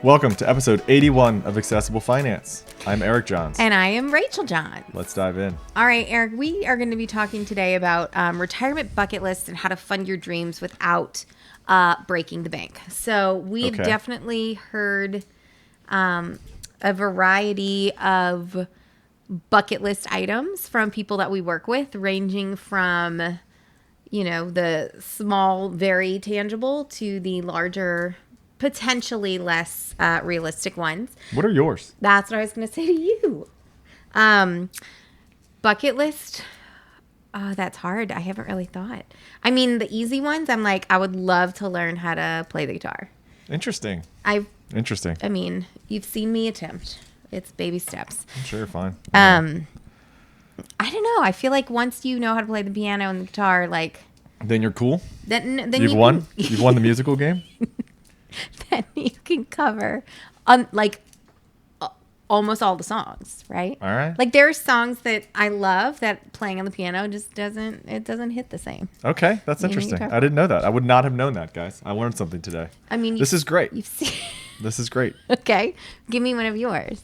Welcome to episode 81 of Accessible Finance. I'm Eric Johns. And I am Rachael Johns. Let's dive in. All right, Eric, we are going to be talking today about retirement bucket lists and how to fund your dreams without breaking the bank. So we've definitely heard a variety of bucket list items from people that we work with, ranging from, you know, the small, very tangible to the larger, potentially less realistic ones. What are yours? That's what I was going to say to you. Bucket list. That's hard. I haven't really thought. I mean, the easy ones, I'm like, I would love to learn how to play the guitar. Interesting. Interesting. I mean, you've seen me attempt. It's baby steps. I'm sure you're fine. I don't know. I feel like once you know how to play the piano and the guitar, like... Then you're cool? Then You've won? You've won the musical game? Then you can cover, almost all the songs, right? All right. Like there are songs that I love that playing on the piano just doesn't hit the same. Okay, that's interesting. I didn't know that. I would not have known that, guys. I learned something today. I mean, this is great. This is great. Okay, give me one of yours.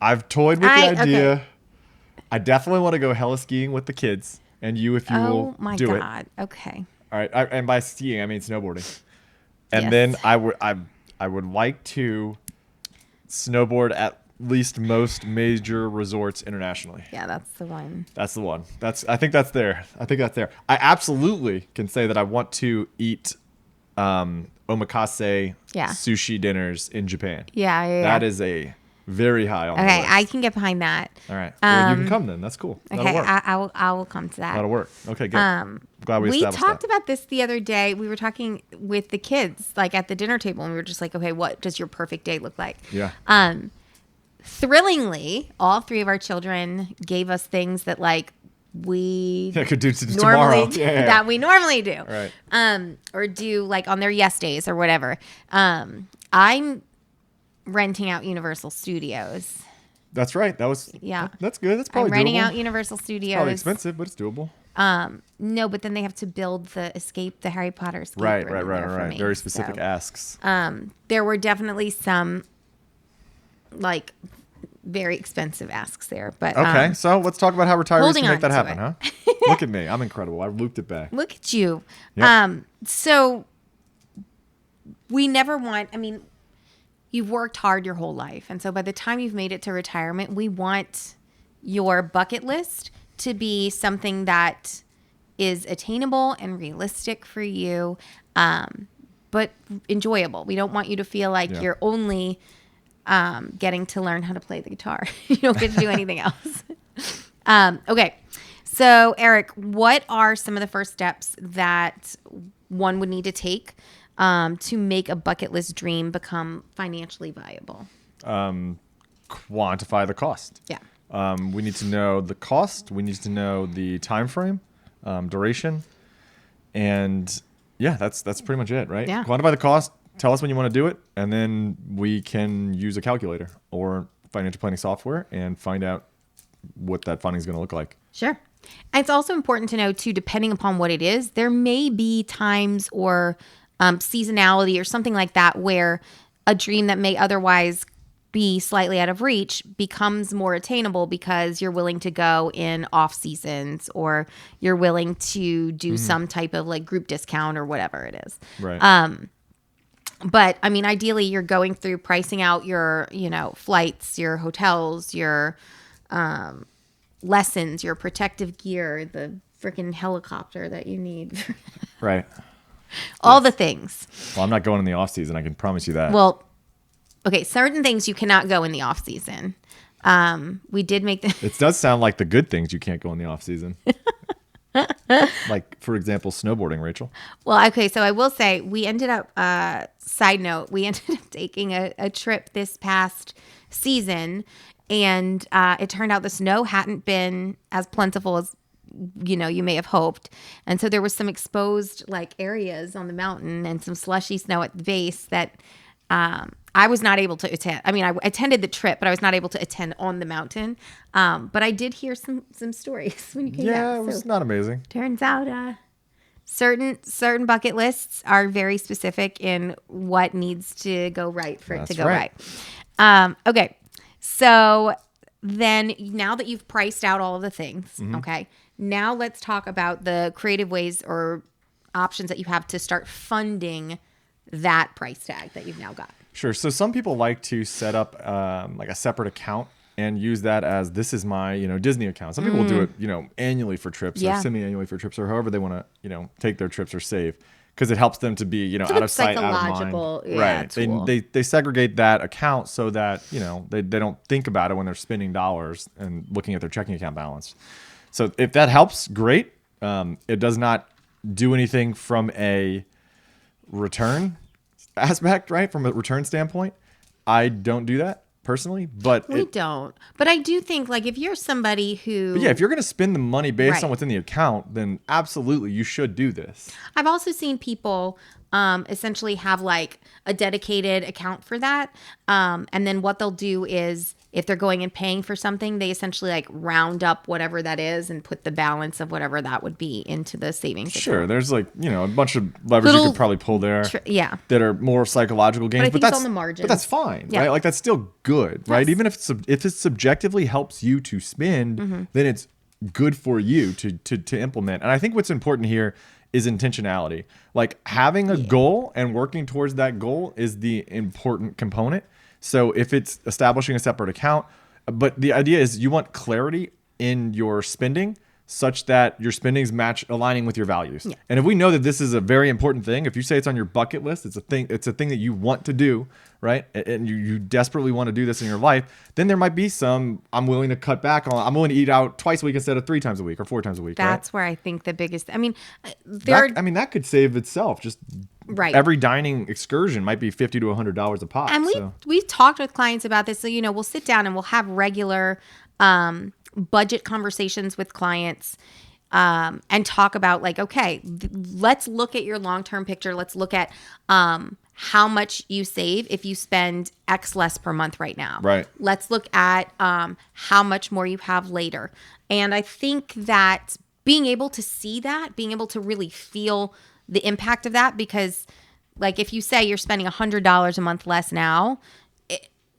I've toyed with the idea. Okay. I definitely want to go hella skiing with the kids, and you, if you will, do it. Oh my God. Okay. All right, and by skiing I mean snowboarding. And then I would like to snowboard at least most major resorts internationally. Yeah, that's the one. That's the one. I think that's there. I absolutely can say that I want to eat omakase sushi dinners in Japan. Yeah. That is a very high on the list. Okay, I can get behind that. All right. Well, you can come then. That's cool. Okay, that'll work. I will come to that. That'll work. Okay, good. Glad we established talked about this the other day. We were talking with the kids, like at the dinner table, and we were just like, okay, what does your perfect day look like? Yeah. Thrillingly, all three of our children gave us things that like we could do tomorrow. That we normally do. Right. Or do like on their yes days or whatever. I'm renting out Universal Studios. That's right. That's good. That's probably I'm renting doable. out Universal Studios. Probably expensive, but it's doable. No, but then they have to build the Harry Potter escape room. Right. Very specific asks. There were definitely some like very expensive asks there, but okay. So let's talk about how retirees can make that happen, huh? Look at me, I'm incredible. I looped it back. Look at you. Yep. So we never want. I mean, you've worked hard your whole life, and so by the time you've made it to retirement, we want your bucket list to be something that is attainable and realistic for you, but enjoyable. We don't want you to feel like you're only getting to learn how to play the guitar. You don't get to do anything else. Okay. So, Eric, what are some of the first steps that one would need to take to make a bucket list dream become financially viable? Quantify the cost. Yeah. We need to know the cost. We need to know the time frame, duration, and that's pretty much it, right? Yeah. Quantify the cost. Tell us when you want to do it, and then we can use a calculator or financial planning software and find out what that funding is going to look like. Sure. And it's also important to know, too, depending upon what it is, there may be times or seasonality or something like that where a dream that may otherwise be slightly out of reach becomes more attainable because you're willing to go in off seasons or you're willing to do some type of like group discount or whatever it is. Right. But I mean, ideally you're going through pricing out your, flights, your hotels, your lessons, your protective gear, the freaking helicopter that you need. Right. All the things. Well, I'm not going in the off season. I can promise you that. Well, okay. Certain things you cannot go in the off season. We did make It does sound like the good things you can't go in the off season. Like, for example, snowboarding, Rachel. Well, okay. So I will say we ended up, side note, we ended up taking a trip this past season, and it turned out the snow hadn't been as plentiful as you may have hoped. And so there was some exposed like areas on the mountain and some slushy snow at the base that I was not able to attend. I mean, I attended the trip, but I was not able to attend on the mountain. But I did hear some stories when you came back. Yeah, it was not amazing. Turns out certain bucket lists are very specific in what needs to go right for it to go right. Okay. So then now that you've priced out all of the things, okay, now let's talk about the creative ways or options that you have to start funding that price tag that you've now got. Sure. So some people like to set up like a separate account and use that as this is my, Disney account. Some people will do it, annually for trips or semi-annually for trips or however they want to, take their trips or save, because it helps them to be, out of sight, out of mind. Right. Tool. They segregate that account so that, they don't think about it when they're spending dollars and looking at their checking account balance. So if that helps, great. It does not do anything from a return aspect, right? From a return standpoint. I don't do that personally, but we don't. But I do think, like, if you're somebody who, if you're going to spend the money based on what's in the account, then absolutely you should do this. I've also seen people essentially have like a dedicated account for that, and then what they'll do is, if they're going and paying for something, they essentially like round up whatever that is and put the balance of whatever that would be into the savings account. Sure, there's like, a bunch of levers you could probably pull there that are more psychological gains, but that's on the margins. But that's fine, right? Like that's still good, right? Even if it subjectively helps you to spend, then it's good for you to implement. And I think what's important here is intentionality. Like having a goal and working towards that goal is the important component. So if it's establishing a separate account, but the idea is you want clarity in your spending such that your spendings match aligning with your values. Yeah. And if we know that this is a very important thing, if you say it's on your bucket list, it's a thing that you want to do, right? And you desperately want to do this in your life, then there might be some, I'm willing to eat out twice a week instead of 3 times a week or 4 times a week. That's where I think the biggest, that could save itself. Just every dining excursion might be $50 to $100 a pop. And we've talked with clients about this. So, we'll sit down and we'll have regular budget conversations with clients and talk about like, okay, let's look at your long-term picture. Let's look at how much you save if you spend X less per month right now. Right. Let's look at how much more you have later. And I think that being able to see that, being able to really feel the impact of that, because like if you say you're spending $100 a month less now,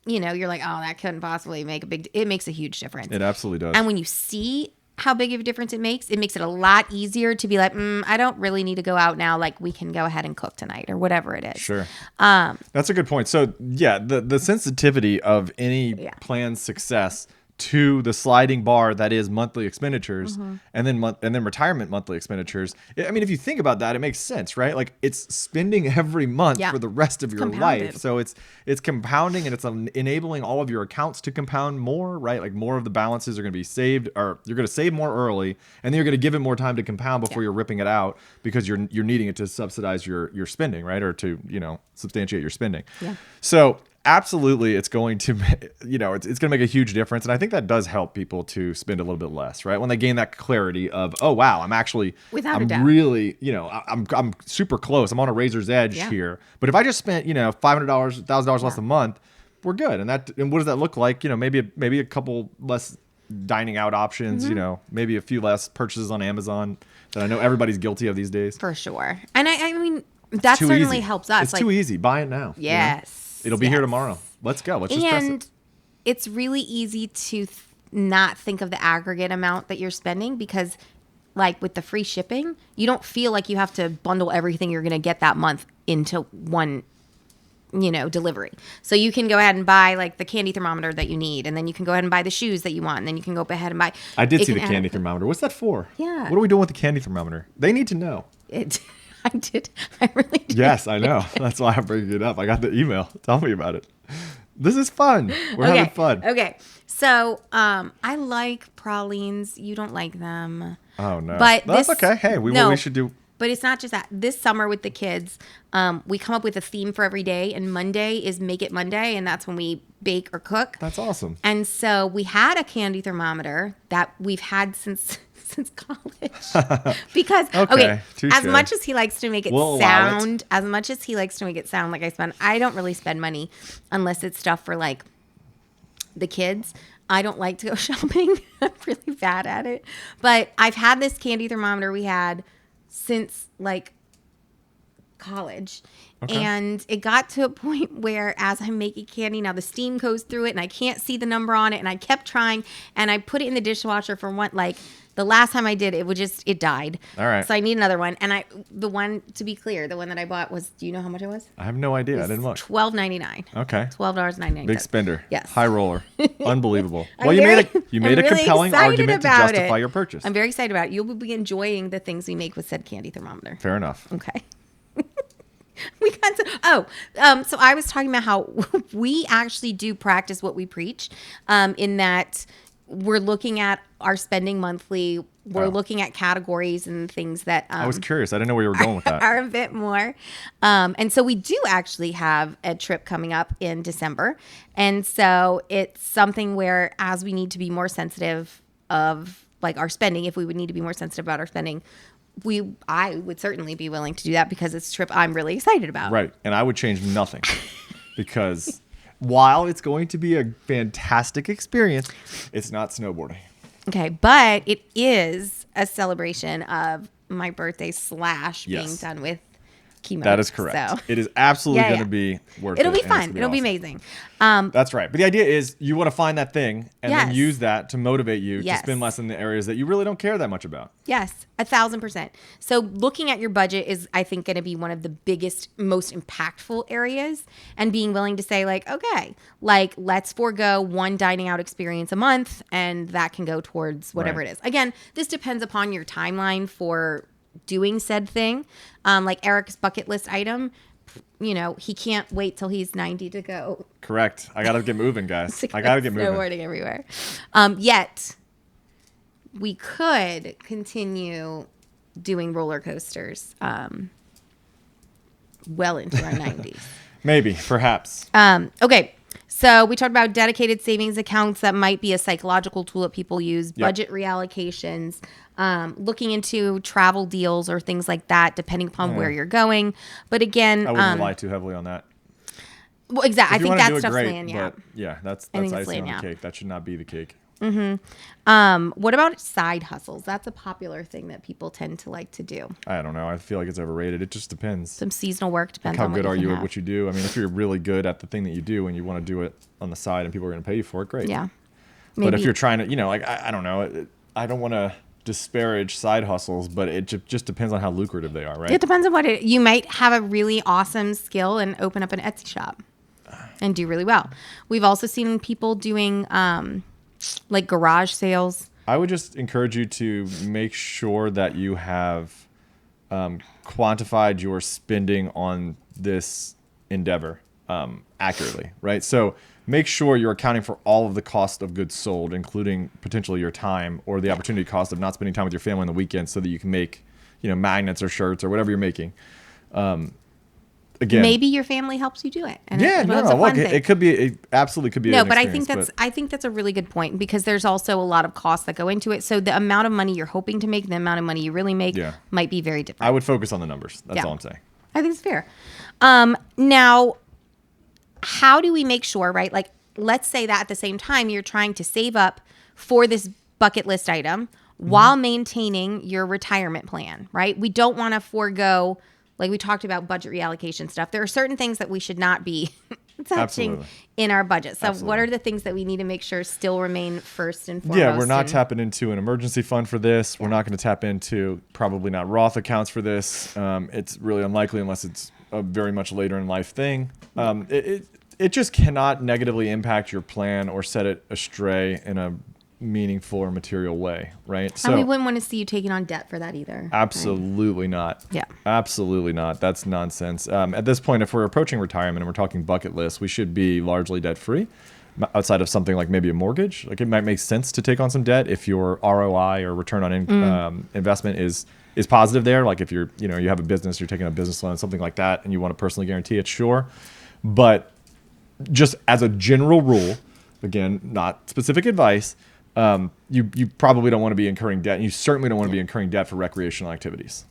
you're like, oh, that couldn't possibly make it makes a huge difference. It absolutely does. And when you see how big of a difference it makes it a lot easier to be like, I don't really need to go out now. Like we can go ahead and cook tonight or whatever it is. Sure. That's a good point. So the sensitivity of any planned success to the sliding bar that is monthly expenditures and then retirement monthly expenditures. I mean, if you think about that, it makes sense, right? Like it's spending every month for the rest of your life. So it's compounding, and it's enabling all of your accounts to compound more, right? Like more of the balances are going to be saved, or you're going to save more early, and then you're going to give it more time to compound before you're ripping it out because you're needing it to subsidize your spending, right? Or to, substantiate your spending. Yeah. So absolutely, it's going to, it's going to make a huge difference. And I think that does help people to spend a little bit less, right? When they gain that clarity of, oh, wow, I'm really, I'm super close. I'm on a razor's edge here. But if I just spent, $500, $1,000 less a month, we're good. And what does that look like? Maybe a couple less dining out options, maybe a few less purchases on Amazon that I know everybody's guilty of these days. For sure. And I mean, that certainly helps us. It's too easy. Buy it now. Yes. It'll be here tomorrow. Let's go. Let's just press it. And it's really easy to not think of the aggregate amount that you're spending, because like with the free shipping, you don't feel like you have to bundle everything you're going to get that month into one, delivery. So you can go ahead and buy like the candy thermometer that you need, and then you can go ahead and buy the shoes that you want, and then you can go ahead and buy. I did see the candy thermometer. What's that for? Yeah. What are we doing with the candy thermometer? They need to know. I did. I really did. Yes, I know. That's why I'm bringing it up. I got the email. Tell me about it. This is fun. We're having fun. Okay. So I like pralines. You don't like them. Oh, no. But that's okay. Hey, we should do. But it's not just that. This summer with the kids, we come up with a theme for every day. And Monday is Make It Monday. And that's when we bake or cook. That's awesome. And so we had a candy thermometer that we've had since college. Because as much as he likes to make it sound like I spend, I don't really spend money unless it's stuff for like the kids. I don't like to go shopping. I'm really bad at it. But I've had this candy thermometer we had since like college. Okay. And it got to a point where as I'm making candy, now the steam goes through it and I can't see the number on it. And I kept trying and I put it in the dishwasher for one, like the last time I did, it died. All right. So I need another one. And the one, to be clear, the one that I bought was, do you know how much it was? I have no idea. I didn't look. $12.99. Okay. $12.99. Big spender. Yes. High roller. Unbelievable. I'm Well, you made a really compelling excited argument to about justify it. your purchase. I'm very excited about it. You'll be enjoying the things we make with said candy thermometer. Fair enough. Okay. We got to, so I was talking about how we actually do practice what we preach, in that we're looking at our spending monthly. We're looking at categories and things that I was curious. I didn't know where you were going with that. are a bit more. And so we do actually have a trip coming up in December. And so it's something where as we need to be more sensitive of like our spending, if we would need to be more sensitive about our spending, I would certainly be willing to do that because it's a trip I'm really excited about. Right. And I would change nothing because while it's going to be a fantastic experience, it's not snowboarding. Okay. But it is a celebration of my birthday / being done with chemo. That is correct. So. It is absolutely going to be worth it. It'll be fun. It'll be amazing. That's right. But the idea is you want to find that thing and then Yes. use that to motivate you to Yes. spend less in the areas that you really don't care that much about. Yes, 1,000%. So looking at your budget is, I think, going to be one of the biggest, most impactful areas. And being willing to say, like, okay, like let's forego one dining out experience a month, and that can go towards whatever Right. it is. Again, this depends upon your timeline for doing said thing. Like Eric's bucket list item, you know, he can't wait till he's 90 to go. Correct. I got to get moving, guys. to I go got to get moving. snowboarding everywhere. Yet we could continue doing roller coasters well into our 90s. Maybe, perhaps. Okay. So we talked about dedicated savings accounts that might be a psychological tool that people use, budget reallocations, looking into travel deals or things like that, depending upon where you're going. But again, I wouldn't rely too heavily on that. well, exactly. I If you think wanna do that it, stuff's great, laying, yeah. but yeah, that's think it's icing laying on the out. cake. That should not be the cake. What about side hustles? That's a popular thing that people tend to like to do. I don't know. I feel like it's overrated. It just depends. Some seasonal work depends How on what good are can you at have. what you do? I mean, if you're really good at the thing that you do and you want to do it on the side and people are going to pay you for it, great. Yeah. But if you're trying to, you know, like, I don't know. I don't want to disparage side hustles, but it just depends on how lucrative they are, right? It depends on what you might have a really awesome skill and open up an Etsy shop and do really well. We've also seen people doing like garage sales. I would just encourage you to make sure that you have quantified your spending on this endeavor accurately, right? So make sure you're accounting for all of the cost of goods sold, including potentially your time or the opportunity cost of not spending time with your family on the weekend so that you can make, you know, magnets or shirts or whatever you're making. Again, Maybe your family helps you do it. And yeah, it's no, a fun look, thing. it could be, it absolutely could be. No, an but I experience, think that's a really good point because there's also a lot of costs that go into it. So the amount of money you're hoping to make, and the amount of money you really make, might be very different. I would focus on the numbers. That's all I'm saying. I think it's fair. Now, how do we make sure, right? Like, let's say that at the same time you're trying to save up for this bucket list item while maintaining your retirement plan, right? We don't want to forego, like we talked about budget reallocation stuff. There are certain things that we should not be touching in our budget. So what are the things that we need to make sure still remain first and foremost? Yeah, we're not tapping into an emergency fund for this. We're not going to tap into probably not Roth accounts for this. It's really unlikely unless it's a very much later in life thing. It just cannot negatively impact your plan or set it astray in a meaningful or material way, right? And we wouldn't want to see you taking on debt for that either. Absolutely not. Yeah. Absolutely not. That's nonsense. At this point, if we're approaching retirement and we're talking bucket list, we should be largely debt free outside of something like maybe a mortgage. Like it might make sense to take on some debt if your ROI or return on investment is positive there. Like if you're, you know, you have a business, you're taking a business loan, something like that, and you want to personally guarantee it, sure. But just as a general rule, again, not specific advice, you probably don't want to be incurring debt. And you certainly don't want to be incurring debt for recreational activities.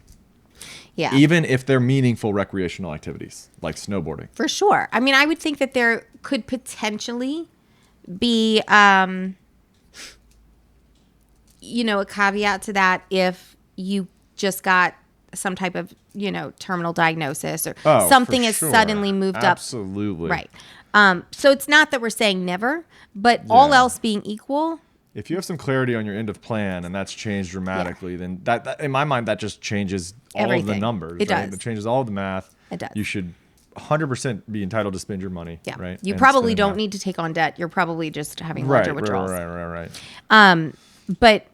Yeah. Even if they're meaningful recreational activities like snowboarding. For sure. I mean, I would think that there could potentially be, you know, a caveat to that if you just got some type of, terminal diagnosis or Oh, something for has sure. suddenly moved up. Absolutely. Right. So it's not that we're saying never, but all Yeah. else being equal. If you have some clarity on your end of plan and that's changed dramatically, then that in my mind, that just changes all of the Everything. numbers. It right? does. It changes all of the math. It does. You should 100% be entitled to spend your money. Yeah. Right. You And probably spend don't enough. need to take on debt. You're probably just having larger withdrawals. Right. But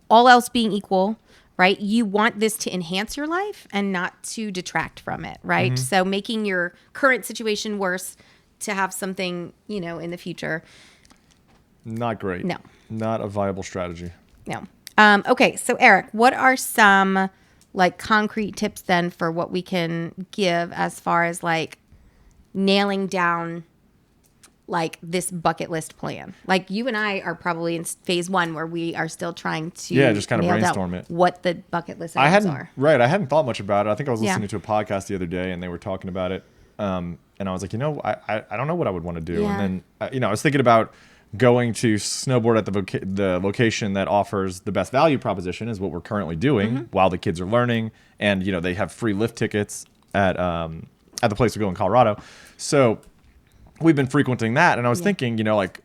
all else being equal, right? You want this to enhance your life and not to detract from it, right? So making your current situation worse to have something, in the future. Not great. No. Not a viable strategy. No. Okay. So Eric, what are some like concrete tips then for what we can give as far as like nailing down like this bucket list plan? Like you and I are probably in phase 1 where we are still trying to just kind of nail brainstorm down it. what the bucket list I items hadn't are. right. I hadn't thought much about it. I think I was Yeah. listening to a podcast the other day, and they were talking about it. And I was like, I don't know what I would want to do. Yeah. And then I was thinking about going to snowboard at the location that offers the best value proposition is what we're currently doing while the kids are learning, and they have free lift tickets at the place we go in Colorado. So we've been frequenting that, and I was thinking, like,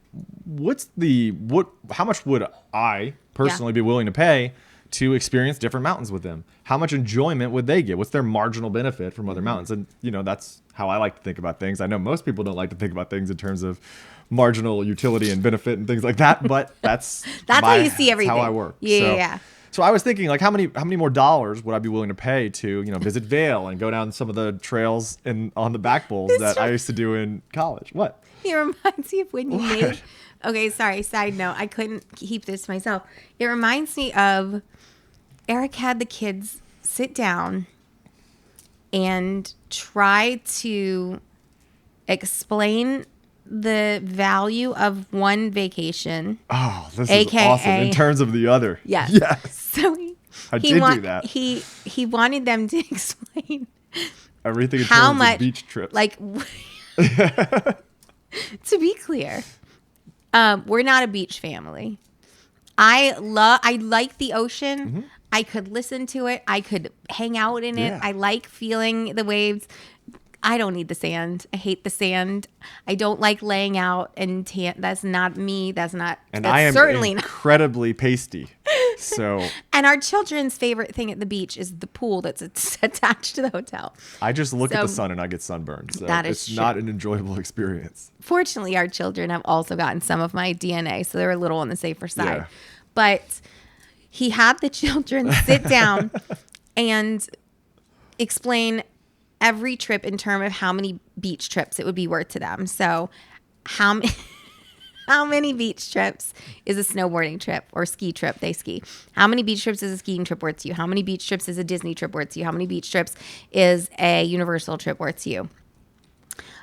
how much would I personally be willing to pay to experience different mountains with them? How much enjoyment would they get? What's their marginal benefit from other mountains? And that's how I like to think about things. I know most people don't like to think about things in terms of marginal utility and benefit and things like that, but that's how you see everything. That's how I work. Yeah. So I was thinking, like, how many more dollars would I be willing to pay to, visit Vail and go down some of the trails on the back bowls that I used to do in college? What? It reminds me of when you made. Okay, sorry. Side note, I couldn't keep this to myself. It reminds me of Eric had the kids sit down and try to explain the value of one vacation. Oh, this AKA, is awesome in terms of the other. Yes. Yes. So I did do that. He wanted them to explain Everything in how terms much of beach trips. like to be clear, we're not a beach family. I like the ocean. I could listen to it. I could hang out in it. Yeah. I like feeling the waves. I don't need the sand. I hate the sand. I don't like laying out and that's not me. That's I am certainly incredibly pasty. So And our children's favorite thing at the beach is the pool that's attached to the hotel. I just look at the So- sun and I get sunburned. So That is it's true. not an enjoyable experience. Fortunately, our children have also gotten some of my DNA, so they're a little on the safer side. Yeah. But he had the children sit down and explain every trip in terms of how many beach trips it would be worth to them. So how many beach trips is a snowboarding trip or ski trip? They ski. How many beach trips is a skiing trip worth to you? How many beach trips is a Disney trip worth to you? How many beach trips is a Universal trip worth to you?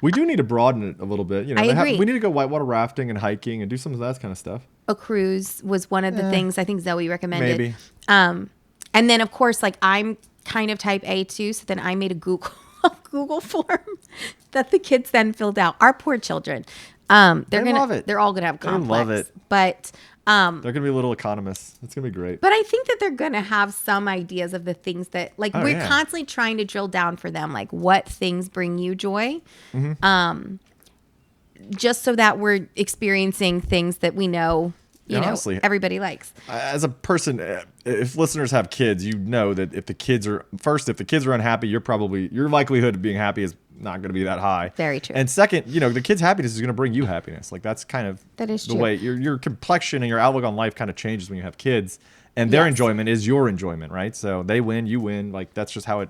We do need to broaden it a little bit. I agree. We need to go whitewater rafting and hiking and do some of that kind of stuff. A cruise was one of the things I think Zoe recommended. Maybe. And then of course, like I'm kind of type A too. So then I made a Google form that the kids then filled out. Our poor children. They love it. They're all gonna have complex. love it. But They're gonna be little economists. It's gonna be great. I think that they're gonna have some ideas of the things that like we're yeah. constantly trying to drill down for them, like what things bring you joy. Just so that we're experiencing things that we know, Honestly, everybody likes. As a person, if listeners have kids, you know that if the kids are unhappy, your likelihood of being happy is not going to be that high. Very true. And second, the kids' happiness is going to bring you happiness. Like that's kind of That is the true. way your complexion and your outlook on life kind of changes when you have kids, and their Yes. enjoyment is your enjoyment, right? So they win, you win. Like that's just how it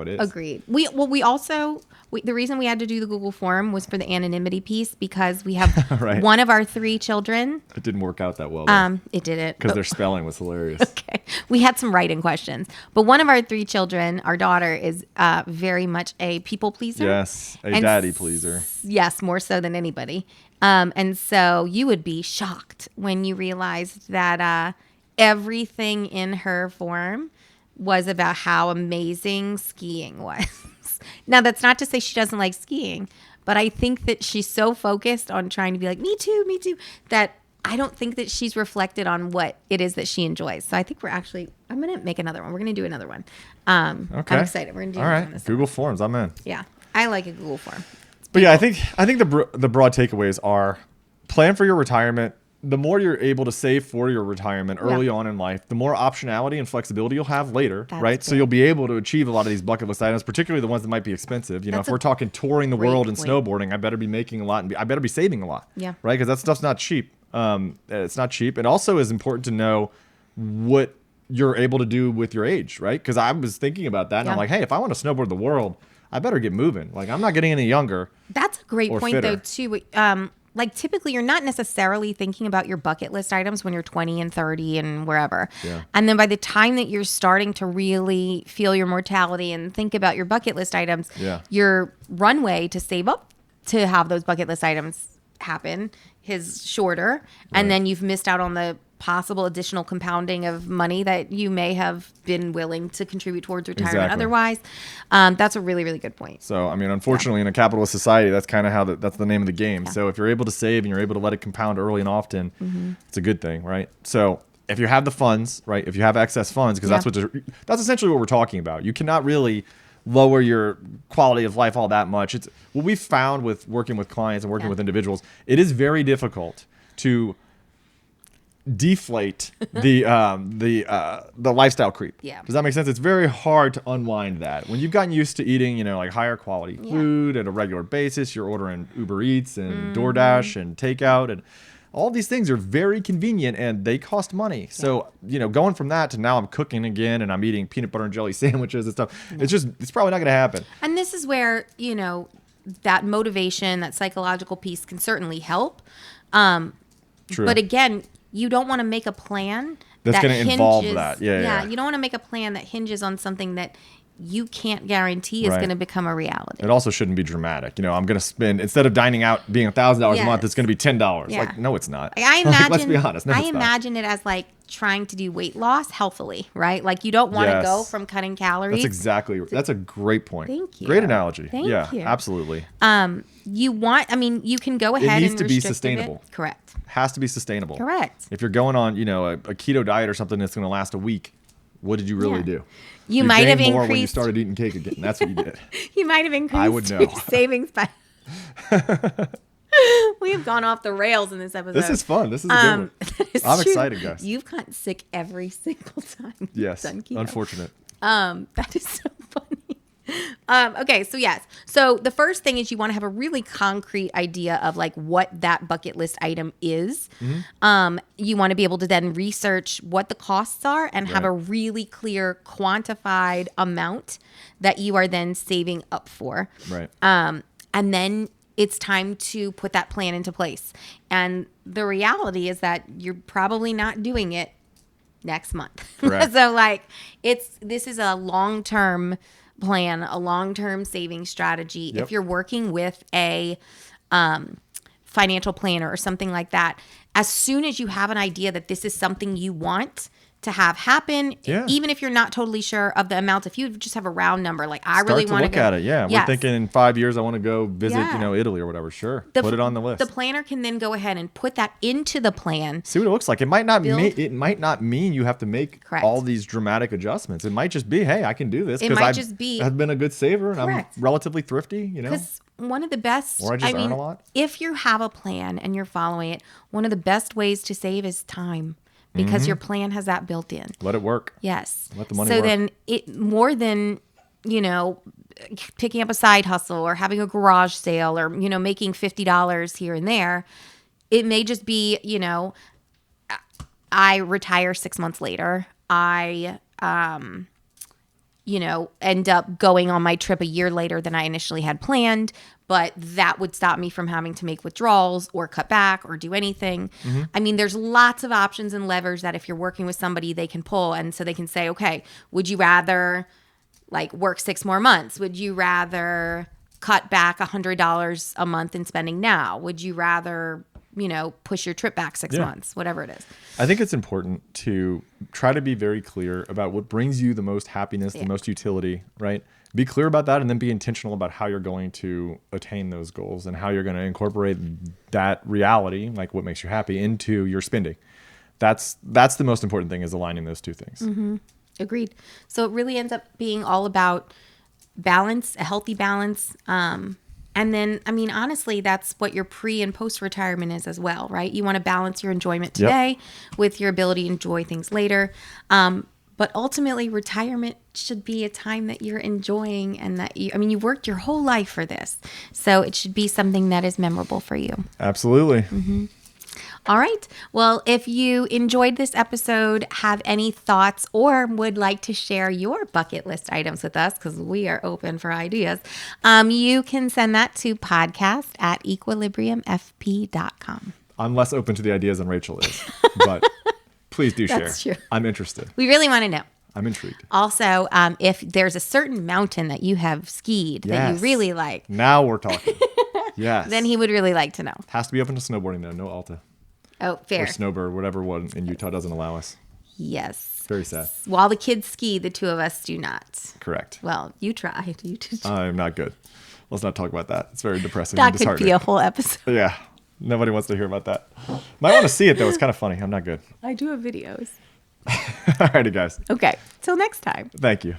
is. Agreed. We also the reason we had to do the Google form was for the anonymity piece because we have Right. one of our 3 children. It didn't work out that well It didn't. because but- their spelling was hilarious. Okay. We had some writing questions, but one of our 3 children, our daughter, is very much a people pleaser. Yes, a And daddy pleaser. Yes, more so than anybody. And so you would be shocked when you realized that everything in her form was about how amazing skiing was. Now, that's not to say she doesn't like skiing, but I think that she's so focused on trying to be like, me too, that I don't think that she's reflected on what it is that she enjoys. So I think I'm going to make another one. We're going to do another one. Okay. I'm excited. We're going to do All another right. one. Google Forms. I'm in. Yeah. I like a Google form. But yeah, I think the broad takeaways are plan for your retirement. The more you're able to save for your retirement early on in life, the more optionality and flexibility you'll have later, right? Big. So you'll be able to achieve a lot of these bucket list items, particularly the ones that might be expensive. You know, if we're talking touring the world and snowboarding, I better be making a lot and I better be saving a lot, right? Because that stuff's not cheap. It's not cheap. It also is important to know what you're able to do with your age, right? Because I was thinking about that, and I'm like, hey, if I want to snowboard the world, I better get moving. Like, I'm not getting any younger. That's a great point, fitter. though, too. Like, typically, you're not necessarily thinking about your bucket list items when you're 20 and 30 and wherever. Yeah. And then by the time that you're starting to really feel your mortality and think about your bucket list items, your runway to save up to have those bucket list items happen is shorter. And then you've missed out on the possible additional compounding of money that you may have been willing to contribute towards retirement otherwise. That's a really, really good point. So, I mean, unfortunately, in a capitalist society, that's kind of how that's the name of the game. Yeah. So if you're able to save and you're able to let it compound early and often, it's a good thing, right? So if you have the funds, right, if you have excess funds, because that's essentially what we're talking about. You cannot really lower your quality of life all that much. It's what we've found with working with clients and working with individuals. It is very difficult to deflate the lifestyle creep. Yeah. Does that make sense? It's very hard to unwind that. When you've gotten used to eating, like higher quality food at a regular basis, you're ordering Uber Eats and DoorDash and takeout, and all these things are very convenient and they cost money. So, going from that to now I'm cooking again and I'm eating peanut butter and jelly sandwiches and stuff. Yeah. It's probably not going to happen. And this is where, that motivation, that psychological piece can certainly help. True. But again, you don't want to make a plan that's going to involve that. Yeah. You don't want to make a plan that hinges on something that you can't guarantee is going to become a reality. It also shouldn't be dramatic. I'm going to spend, instead of dining out being $1,000 a month, it's going to be $10. Yeah. Like, no, it's not. I imagine, let's be honest. No, I imagine it as like trying to do weight loss healthily, right? Like you don't want to go from cutting calories. That's a great point. Thank you. Great analogy. Thank you. Absolutely. You can go ahead and it needs to be sustainable. Correct. Has to be sustainable. Correct. If you're going on, a keto diet or something that's going to last a week, what did you really do? You might have more increased when you started eating cake again. That's what you did. You might have increased I would know. your savings by. We have gone off the rails in this episode. This is fun. This is a good one. I'm excited, guys. You've gotten sick every single time. Yes. Unfortunate. That is so funny. Okay, so yes. So the first thing is you want to have a really concrete idea of like what that bucket list item is. Mm-hmm. You want to be able to then research what the costs are and have a really clear quantified amount that you are then saving up for. Right. And then it's time to put that plan into place. And the reality is that you're probably not doing it next month. So like this is a long-term plan, a long-term saving strategy. Yep. If you're working with a financial planner or something like that, as soon as you have an idea that this is something you want to have happen, even if you're not totally sure of the amount, if you just have a round number, like I really want to look at it. Yeah. We're thinking in 5 years, I want to go visit, Italy or whatever. Sure. Put it on the list. The planner can then go ahead and put that into the plan. See what it looks like. It might not mean you have to make all these dramatic adjustments. It might just be, hey, I can do this because I've been a good saver and I'm relatively thrifty, Because one of the best, or I just earn a lot. If you have a plan and you're following it, one of the best ways to save is time. Because your plan has that built in. Let it work. Yes. Let the money work. So then it more than, picking up a side hustle or having a garage sale or, making $50 here and there. It may just be, I retire 6 months later. I, end up going on my trip a year later than I initially had planned. But that would stop me from having to make withdrawals or cut back or do anything. Mm-hmm. I mean, there's lots of options and levers that if you're working with somebody, they can pull. And so they can say, okay, would you rather work 6 more months? Would you rather cut back $100 a month in spending now? Would you rather push your trip back 6 months, whatever it is. I think it's important to try to be very clear about what brings you the most happiness, the most utility, right? Be clear about that, and then be intentional about how you're going to attain those goals and how you're going to incorporate that reality, like what makes you happy, into your spending. That's the most important thing, is aligning those two things. Mm-hmm. Agreed. So it really ends up being all about balance, a healthy balance. And then, I mean, honestly, that's what your pre and post retirement is as well, right? You want to balance your enjoyment today with your ability to enjoy things later. But ultimately, retirement should be a time that you're enjoying, and that you worked your whole life for this. So it should be something that is memorable for you. Absolutely. Mm-hmm. All right. Well, if you enjoyed this episode, have any thoughts, or would like to share your bucket list items with us, because we are open for ideas, you can send that to podcast@equilibriumfp.com. I'm less open to the ideas than Rachel is, but please do share. That's true. I'm interested. We really want to know. I'm intrigued. Also, if there's a certain mountain that you have skied that you really like. Now we're talking. Yes. Then he would really like to know. Has to be open to snowboarding, though. No Alta. Oh, fair. Or Snowbird, whatever one in Utah doesn't allow us. Yes. Very sad. While the kids ski, the two of us do not. Correct. Well, you tried. You did. I'm not good. Let's not talk about that. It's very depressing. That could be a whole episode. Yeah. Nobody wants to hear about that. Might want to see it, though. It's kind of funny. I'm not good. I do have videos. All righty, guys. Okay. Till next time. Thank you.